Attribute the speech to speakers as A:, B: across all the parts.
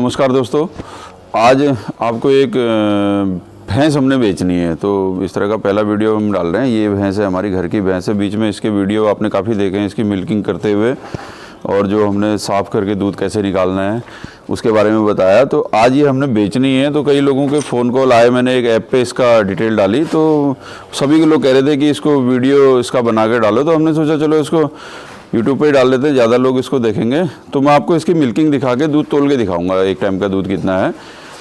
A: नमस्कार दोस्तों, आज आपको एक भैंस हमने बेचनी है। तो इस तरह का पहला वीडियो हम डाल रहे हैं। ये भैंस है, हमारी घर की भैंस है। बीच में इसके वीडियो आपने काफ़ी देखे हैं, इसकी मिल्किंग करते हुए, और जो हमने साफ़ करके दूध कैसे निकालना है उसके बारे में बताया। तो आज ये हमने बेचनी है। तो कई लोगों के फ़ोन कॉल आए, मैंने एक ऐप पे इसका डिटेल डाली, तो सभी के लोग कह रहे थे कि इसको वीडियो इसका बना के डालो। तो हमने सोचा चलो इसको यूट्यूब पे ही डाल देते हैं, ज़्यादा लोग इसको देखेंगे। तो मैं आपको इसकी मिल्किंग दिखा के दूध तोल के दिखाऊंगा, एक टाइम का दूध कितना है।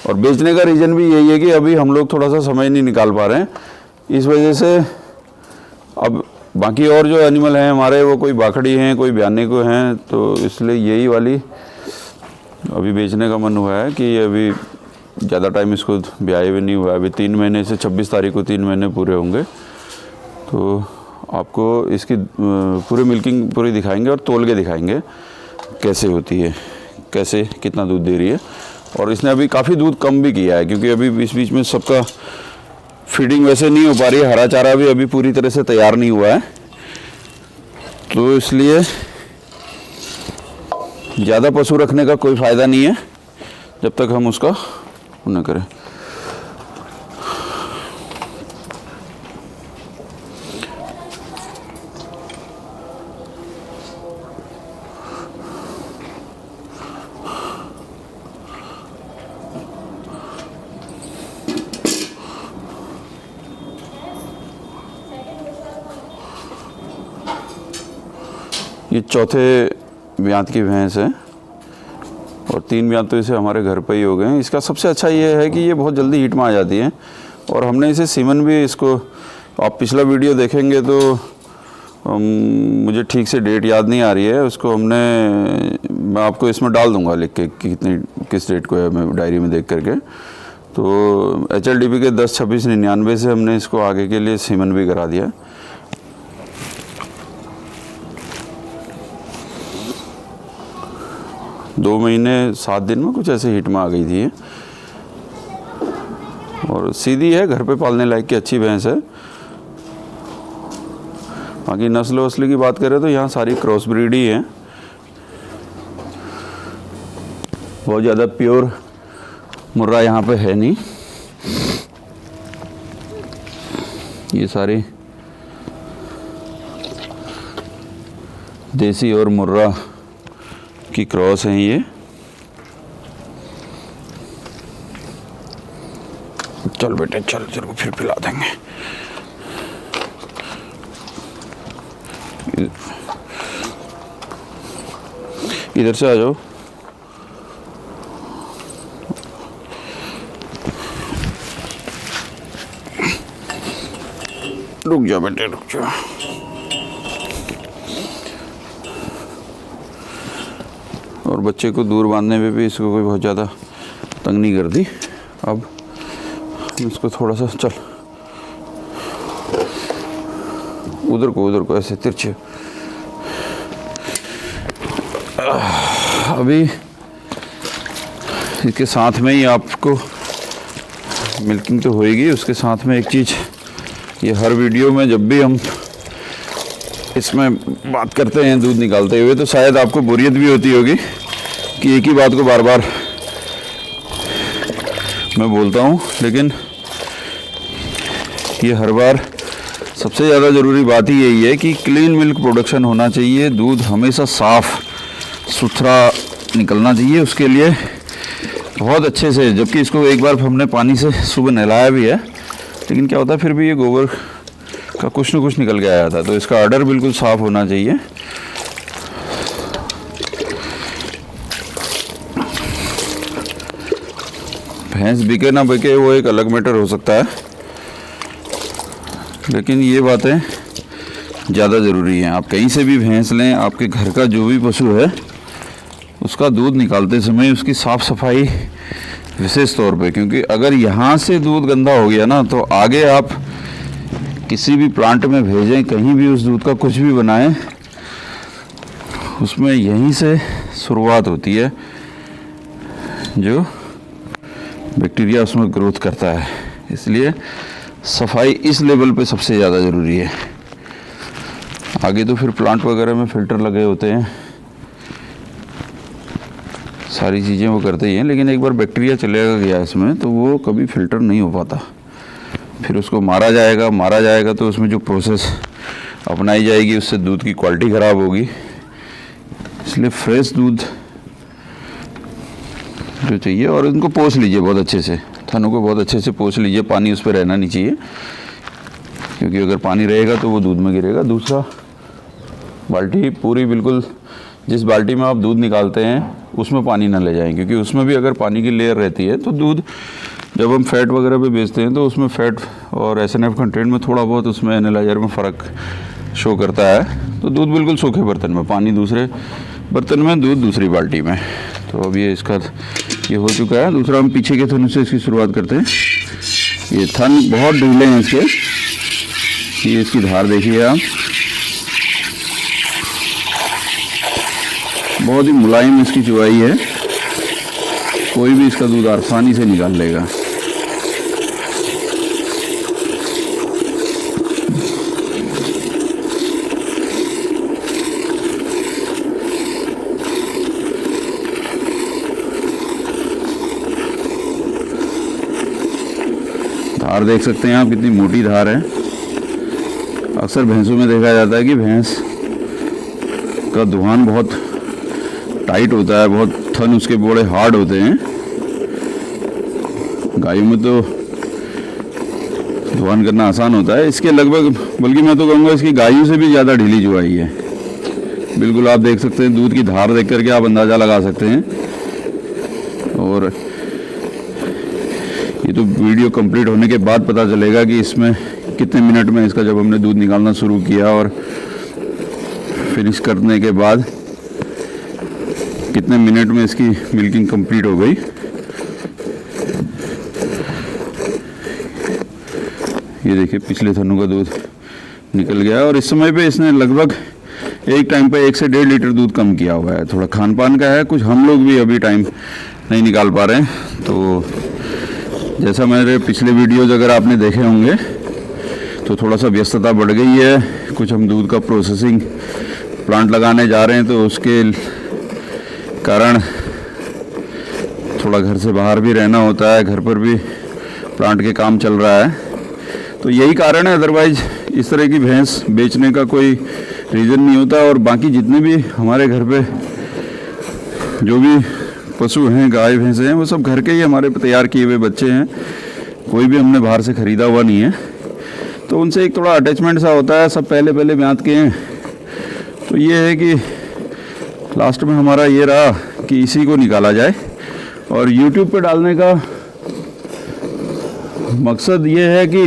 A: और बेचने का रीज़न भी यही है कि अभी हम लोग थोड़ा सा समय नहीं निकाल पा रहे हैं, इस वजह से। अब बाकी और जो एनिमल हैं हमारे, वो कोई बाखड़ी हैं, कोई बयाने को हैं, तो इसलिए यही वाली अभी बेचने का मन हुआ है कि अभी ज़्यादा टाइम इसको ब्याए भी नहीं हुआ है। अभी 3 महीने से 26 तारीख को 3 महीने पूरे होंगे। तो आपको इसकी पूरी मिल्किंग पूरी दिखाएंगे और तोल के दिखाएंगे कैसे होती है, कैसे कितना दूध दे रही है। और इसने अभी काफ़ी दूध कम भी किया है, क्योंकि अभी बीच बीच में सबका फीडिंग वैसे नहीं हो पा रही है। हरा चारा भी अभी पूरी तरह से तैयार नहीं हुआ है, तो इसलिए ज़्यादा पशु रखने का कोई फ़ायदा नहीं है जब तक हम उसका न करें। ये चौथे ब्यात की भैंस है, और 3 ब्यात तो इसे हमारे घर पे ही हो गए हैं। इसका सबसे अच्छा ये है कि ये बहुत जल्दी हीट में आ जाती है। और हमने इसे सीमन भी, इसको आप पिछला वीडियो देखेंगे तो मुझे ठीक से डेट याद नहीं आ रही है उसको, मैं आपको इसमें डाल दूंगा लिख के कि किस डेट को है, मैं डायरी में देख करके। तो HLDB के 10-26-99 से हमने इसको आगे के लिए सीमन भी करा दिया। दो महीने 7 दिन में कुछ ऐसे हीट में आ गई थी, और सीधी है, घर पे पालने लायक की अच्छी भैंस है। बाकी नस्ल वस्ल की बात करें तो यहाँ सारी क्रॉस ब्रीड ही है, बहुत ज़्यादा प्योर मुर्रा यहाँ पे है नहीं। ये सारी देसी और मुर्रा की क्रॉस हैं ये। चल बेटे चल, तेरे को फिर पिला देंगे। इधर से आ जाओ। रुक जाओ बेटे, रुक जाओ। और बच्चे को दूर बांधने में भी इसको कोई बहुत ज़्यादा तंग नहीं कर दी। अब इसको थोड़ा सा, चल उधर को ऐसे तिरछे। अभी इसके साथ में ही आपको मिल्किंग तो होएगी, उसके साथ में एक चीज़, ये हर वीडियो में जब भी हम इसमें बात करते हैं दूध निकालते हुए, तो शायद आपको बोरियत भी होती होगी कि एक ही बात को बार बार मैं बोलता हूँ, लेकिन ये हर बार सबसे ज़्यादा ज़रूरी बात ही यही है कि क्लीन मिल्क प्रोडक्शन होना चाहिए। दूध हमेशा साफ़ सुथरा निकलना चाहिए, उसके लिए बहुत अच्छे से, जबकि इसको एक बार हमने पानी से सुबह नहलाया भी है, लेकिन क्या होता है फिर भी ये गोबर का कुछ न कुछ निकल के आया था। तो इसका ऑर्डर बिल्कुल साफ़ होना चाहिए। भैंस बिके ना बिके वो एक अलग मैटर हो सकता है, लेकिन ये बातें ज़्यादा ज़रूरी हैं। आप कहीं से भी भैंस लें, आपके घर का जो भी पशु है, उसका दूध निकालते समय उसकी साफ़ सफाई विशेष तौर पे, क्योंकि अगर यहाँ से दूध गंदा हो गया ना, तो आगे आप किसी भी प्लांट में भेजें, कहीं भी उस दूध का कुछ भी बनाएं, उसमें यहीं से शुरुआत होती है जो बैक्टीरिया उसमें ग्रोथ करता है। इसलिए सफाई इस लेवल पे सबसे ज़्यादा ज़रूरी है। आगे तो फिर प्लांट वगैरह में फ़िल्टर लगे होते हैं, सारी चीज़ें वो करते ही हैं, लेकिन एक बार बैक्टीरिया चलेगा गया इसमें तो वो कभी फ़िल्टर नहीं हो पाता। फिर उसको मारा जाएगा तो उसमें जो प्रोसेस अपनाई जाएगी उससे दूध की क्वालिटी ख़राब होगी। इसलिए फ्रेश दूध जो चाहिए, और इनको पोंछ लीजिए बहुत अच्छे से, थनों को बहुत अच्छे से पोंछ लीजिए, पानी उस पर रहना नहीं चाहिए, क्योंकि अगर पानी रहेगा तो वो दूध में गिरेगा। दूसरा, बाल्टी पूरी बिल्कुल जिस बाल्टी में आप दूध निकालते हैं उसमें पानी ना ले जाएं, क्योंकि उसमें भी अगर पानी की लेयर रहती है तो दूध, जब हम फैट वगैरह पे बेचते हैं तो उसमें फैट और SNF कंटेंट में थोड़ा बहुत उसमें एनालाइजर में फ़र्क शो करता है। तो दूध बिल्कुल सूखे बर्तन में, पानी दूसरे बर्तन में, दूध दूसरी बाल्टी में। तो अब ये इसका ये हो चुका है। दूसरा, हम पीछे के थन से इसकी शुरुआत करते हैं। ये थन बहुत ढीले हैं इसके, ये इसकी धार देखिए आप, बहुत ही मुलायम इसकी चुवाई है, कोई भी इसका दूध आसानी से निकाल लेगा। धार देख सकते हैं आप, कितनी मोटी धार है। अक्सर भैंसों में देखा जाता है कि भैंस का दुहान बहुत टाइट होता है, बहुत थन उसके बड़े हार्ड होते हैं। गायों में तो दुहान करना आसान होता है, इसके लगभग, बल्कि मैं तो कहूँगा इसकी गायों से भी ज़्यादा ढीली जुआई है। बिल्कुल आप देख सकते हैं, दूध की धार देख करके आप अंदाज़ा लगा सकते हैं। और ये तो वीडियो कंप्लीट होने के बाद पता चलेगा कि इसमें कितने मिनट में इसका, जब हमने दूध निकालना शुरू किया और फिनिश करने के बाद कितने मिनट में इसकी मिल्किंग कंप्लीट हो गई। ये देखिए, पिछले थनों का दूध निकल गया, और इस समय पे इसने लगभग एक टाइम पे 1 से 1.5 लीटर दूध कम किया हुआ है। थोड़ा खान पान का है, कुछ हम लोग भी अभी टाइम नहीं निकाल पा रहे हैं। तो जैसा मेरे पिछले वीडियोज़ अगर आपने देखे होंगे तो थोड़ा सा व्यस्तता बढ़ गई है। कुछ हम दूध का प्रोसेसिंग प्लांट लगाने जा रहे हैं, तो उसके कारण थोड़ा घर से बाहर भी रहना होता है, घर पर भी प्लांट के काम चल रहा है। तो यही कारण है, अदरवाइज इस तरह की भैंस बेचने का कोई रीज़न नहीं होता। और बाकी जितने भी हमारे घर पे जो भी पशु हैं, गाय भैंसे हैं, वो सब घर के ही हमारे तैयार किए हुए बच्चे हैं, कोई भी हमने बाहर से ख़रीदा हुआ नहीं है। तो उनसे एक थोड़ा अटैचमेंट सा होता है, सब पहले ब्यात के हैं। तो ये है कि लास्ट में हमारा ये रहा कि इसी को निकाला जाए, और YouTube पे डालने का मकसद ये है कि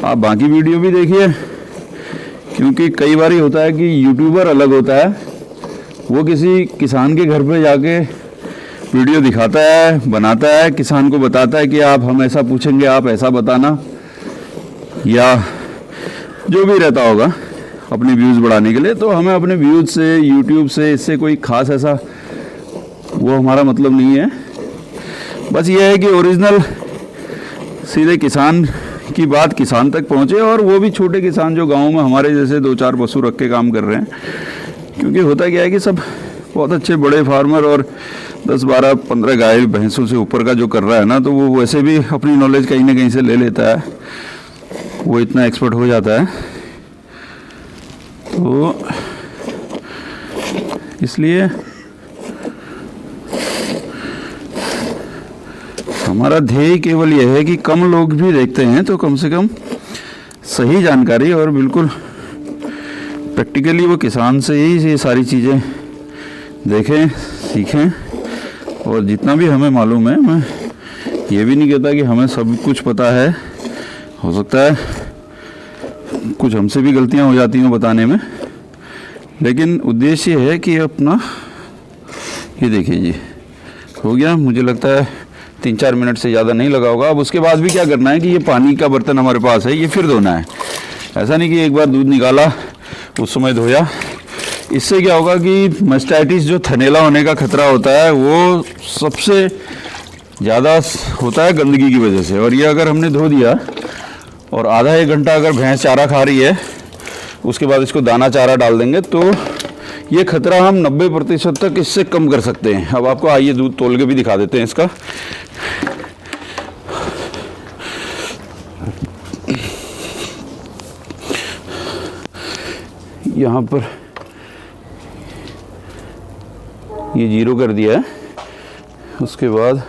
A: आप बाकी वीडियो भी देखिए, क्योंकि कई बार होता है कि यूट्यूबर अलग होता है, वो किसी किसान के घर पे जाके वीडियो दिखाता है, बनाता है, किसान को बताता है कि आप, हम ऐसा पूछेंगे, आप ऐसा बताना, या जो भी रहता होगा अपने व्यूज़ बढ़ाने के लिए। तो हमें अपने व्यूज़ से, यूट्यूब से, इससे कोई ख़ास ऐसा वो हमारा मतलब नहीं है। बस ये है कि ओरिजिनल सीधे किसान की बात किसान तक पहुँचे, और वो भी छोटे किसान जो गाँव में हमारे जैसे 2-4 पशु रख के काम कर रहे हैं। क्योंकि होता क्या है कि सब बहुत अच्छे बड़े फार्मर और 10, 12, 15 गाय भैंसों से ऊपर का जो कर रहा है ना, तो वो वैसे भी अपनी नॉलेज कहीं ना कहीं से ले लेता है, वो इतना एक्सपर्ट हो जाता है। तो इसलिए हमारा ध्येय केवल यह है कि कम लोग भी देखते हैं तो कम से कम सही जानकारी और बिल्कुल प्रैक्टिकली वो किसान से ही ये सारी चीज़ें देखें, सीखें। और जितना भी हमें मालूम है, मैं ये भी नहीं कहता कि हमें सब कुछ पता है, हो सकता है कुछ हमसे भी गलतियां हो जाती हैं बताने में, लेकिन उद्देश्य है कि अपना, ये देखिए जी हो गया, मुझे लगता है 3-4 मिनट से ज़्यादा नहीं लगा होगा। अब उसके बाद भी क्या करना है कि ये पानी का बर्तन हमारे पास है, ये फिर धोना है। ऐसा नहीं कि एक बार दूध निकाला उस समय धोया। इससे क्या होगा कि मास्टाइटिस जो थनैला होने का खतरा होता है वो सबसे ज़्यादा होता है गंदगी की वजह से। और ये अगर हमने धो दिया और आधा 1 घंटा अगर भैंस चारा खा रही है, उसके बाद इसको दाना चारा डाल देंगे, तो ये खतरा हम 90% तक इससे कम कर सकते हैं। अब आपको आइए दूध तोल के भी दिखा देते हैं इसका। यहाँ पर ये 0 कर दिया है, उसके बाद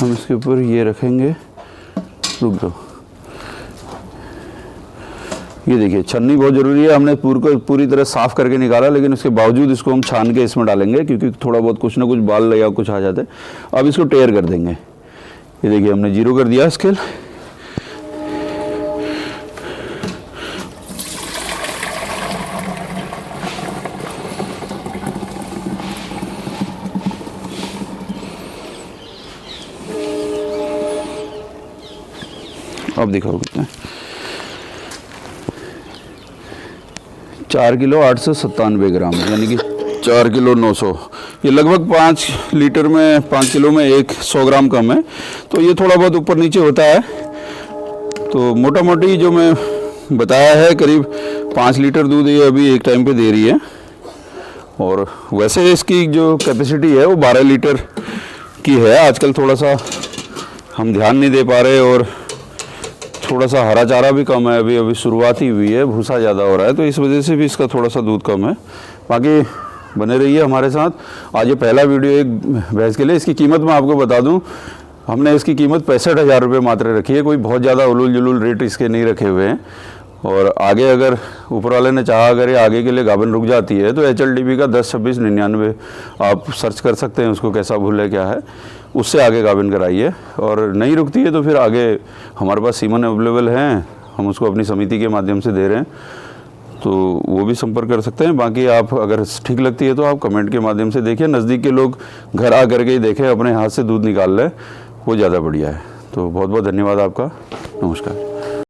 A: हम इसके ऊपर ये रखेंगे। रुक दो, ये देखिए छन्नी बहुत ज़रूरी है। हमने पूरी तरह साफ़ करके निकाला, लेकिन उसके बावजूद इसको हम छान के इसमें डालेंगे, क्योंकि थोड़ा बहुत कुछ ना कुछ बाल या कुछ आ जाते हैं। अब इसको टेयर कर देंगे। ये देखिए हमने 0 कर दिया स्केल। अब दिखाओ कितना, 4 किलो 897 ग्राम, यानी कि 4 किलो 900। ये लगभग 5 लीटर में 5 किलो में 100 ग्राम कम है, तो ये थोड़ा बहुत ऊपर नीचे होता है। तो मोटा मोटी जो मैं बताया है करीब 5 लीटर दूध ये अभी एक टाइम पे दे रही है। और वैसे इसकी जो कैपेसिटी है वो 12 लीटर की है। आजकल थोड़ा सा हम ध्यान नहीं दे पा रहे और थोड़ा सा हरा चारा भी कम है, अभी शुरुआत ही हुई है, भूसा ज़्यादा हो रहा है, तो इस वजह से भी इसका थोड़ा सा दूध कम है। बाकी बने रहिए हमारे साथ। आज ये पहला वीडियो एक भैंस के लिए। इसकी कीमत मैं आपको बता दूं, हमने इसकी कीमत 65,000 रुपये मात्र रखी है। कोई बहुत ज़्यादा उलूल जुलूल रेट इसके नहीं रखे हुए हैं। और आगे अगर ऊपर वाले ने चाहा, अगर ये आगे के लिए गाभिन रुक जाती है तो HLDB का 10 26 99 आप सर्च कर सकते हैं, उसको कैसा भूल है क्या है, उससे आगे गाभिन कराइए। और नहीं रुकती है तो फिर आगे हमारे पास सीमन अवेलेबल हैं, हम उसको अपनी समिति के माध्यम से दे रहे हैं, तो वो भी संपर्क कर सकते हैं। बाकी आप अगर ठीक लगती है तो आप कमेंट के माध्यम से देखिए। नज़दीक के लोग घर आ करके ही देखें, अपने हाथ से दूध निकाल लें, वो ज़्यादा बढ़िया है। तो बहुत बहुत धन्यवाद आपका। नमस्कार।